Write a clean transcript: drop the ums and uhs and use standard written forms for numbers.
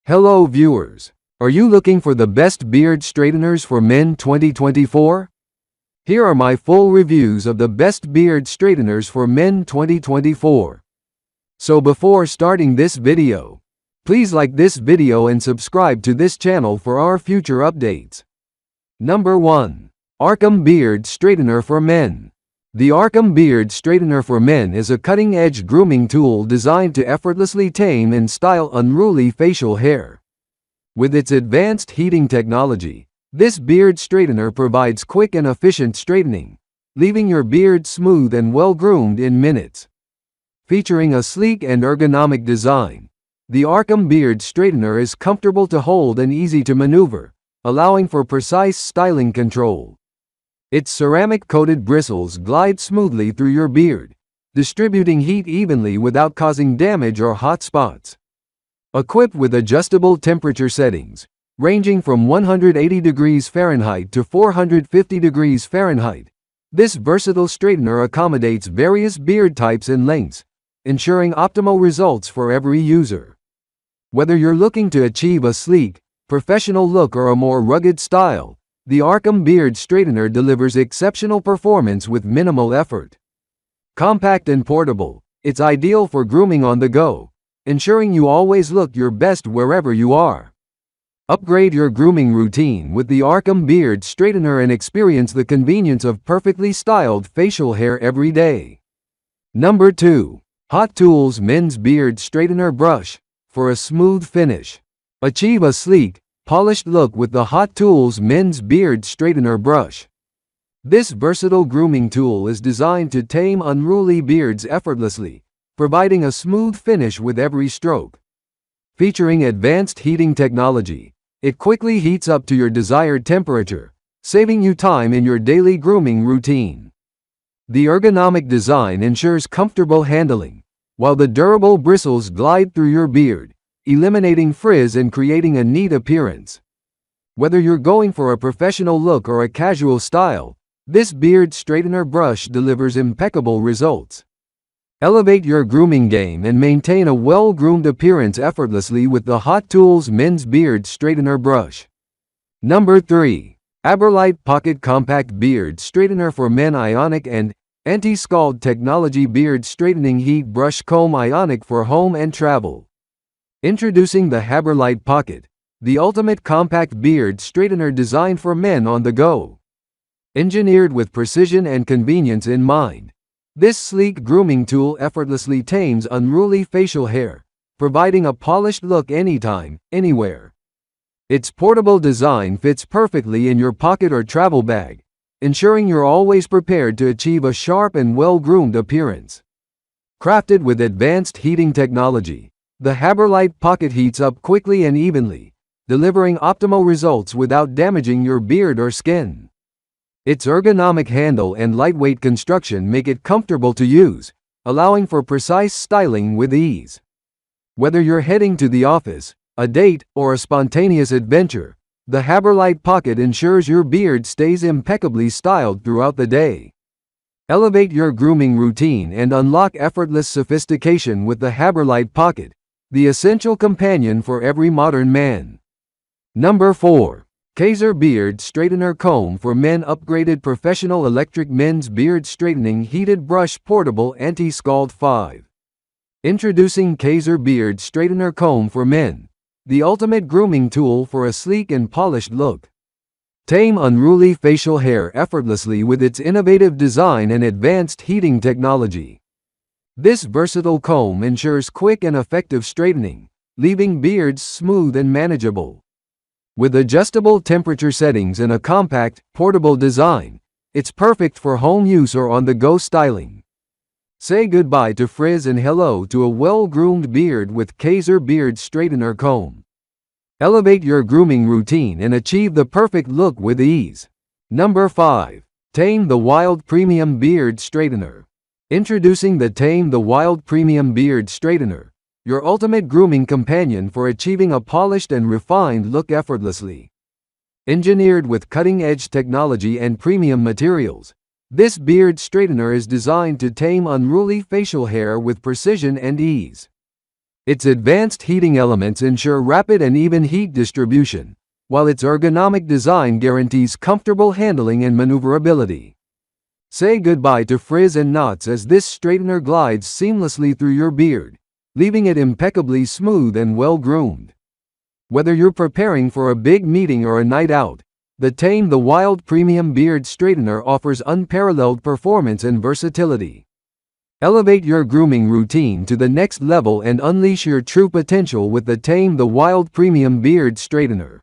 Hello viewers. Are you looking for the best beard straighteners for men 2024? Here are my full reviews of the best beard straighteners for men 2024. So before starting this video, please like this video and subscribe to this channel for our future updates. Number 1. Arkam Beard Straightener for Men. The Arkam Beard Straightener for Men is a cutting-edge grooming tool designed to effortlessly tame and style unruly facial hair. With its advanced heating technology, this beard straightener provides quick and efficient straightening, leaving your beard smooth and well-groomed in minutes. Featuring a sleek and ergonomic design, the Arkam Beard Straightener is comfortable to hold and easy to maneuver, allowing for precise styling control. Its ceramic-coated bristles glide smoothly through your beard, distributing heat evenly without causing damage or hot spots. Equipped with adjustable temperature settings, ranging from 180 degrees Fahrenheit to 450 degrees Fahrenheit, this versatile straightener accommodates various beard types and lengths, ensuring optimal results for every user. Whether you're looking to achieve a sleek, professional look or a more rugged style, the Arkam Beard Straightener delivers exceptional performance with minimal effort. Compact and portable, it's ideal for grooming on the go, ensuring you always look your best wherever you are. Upgrade your grooming routine with the Arkam Beard Straightener and experience the convenience of perfectly styled facial hair every day. Number 2. Hot Tools Men's Beard Straightener Brush. For a smooth finish, achieve a sleek, polished look with the Hot Tools Men's Beard Straightener Brush. This versatile grooming tool is designed to tame unruly beards effortlessly, providing a smooth finish with every stroke. Featuring advanced heating technology, it quickly heats up to your desired temperature, saving you time in your daily grooming routine. The ergonomic design ensures comfortable handling, while the durable bristles glide through your beard, eliminating frizz and creating a neat appearance. Whether you're going for a professional look or a casual style, this beard straightener brush delivers impeccable results. Elevate your grooming game and maintain a well-groomed appearance effortlessly with the Hot Tools Men's Beard Straightener Brush. Number 3. Aberlite Pocket Compact Beard Straightener for Men Ionic and Anti-Scald Technology Beard Straightening Heat Brush Comb Ionic for home and travel. Introducing the Aberlite Pocket, the ultimate compact beard straightener designed for men on the go. Engineered with precision and convenience in mind, this sleek grooming tool effortlessly tames unruly facial hair, providing a polished look anytime, anywhere. Its portable design fits perfectly in your pocket or travel bag, ensuring you're always prepared to achieve a sharp and well-groomed appearance. Crafted with advanced heating technology, the Aberlite Pocket heats up quickly and evenly, delivering optimal results without damaging your beard or skin. Its ergonomic handle and lightweight construction make it comfortable to use, allowing for precise styling with ease. Whether you're heading to the office, a date, or a spontaneous adventure, the Aberlite Pocket ensures your beard stays impeccably styled throughout the day. Elevate your grooming routine and unlock effortless sophistication with the Aberlite Pocket, the essential companion for every modern man. Number 4. Cayzor Beard Straightener Comb for Men. Upgraded Professional Electric Men's Beard Straightening Heated Brush Portable Anti-Scald 5. Introducing Cayzor Beard Straightener Comb for Men, the ultimate grooming tool for a sleek and polished look. Tame unruly facial hair effortlessly with its innovative design and advanced heating technology. This versatile comb ensures quick and effective straightening, leaving beards smooth and manageable. With adjustable temperature settings and a compact, portable design, it's perfect for home use or on-the-go styling. Say goodbye to frizz and hello to a well-groomed beard with Cayzor Beard Straightener Comb. Elevate your grooming routine and achieve the perfect look with ease. Number 5. Tame the Wild Premium Beard Straightener. Introducing the Tame the Wild Premium Beard Straightener, your ultimate grooming companion for achieving a polished and refined look effortlessly. Engineered with cutting-edge technology and premium materials, this beard straightener is designed to tame unruly facial hair with precision and ease. Its advanced heating elements ensure rapid and even heat distribution, while its ergonomic design guarantees comfortable handling and maneuverability. Say goodbye to frizz and knots as this straightener glides seamlessly through your beard, leaving it impeccably smooth and well-groomed. Whether you're preparing for a big meeting or a night out, the Tame the Wild Premium Beard Straightener offers unparalleled performance and versatility. Elevate your grooming routine to the next level and unleash your true potential with the Tame the Wild Premium Beard Straightener.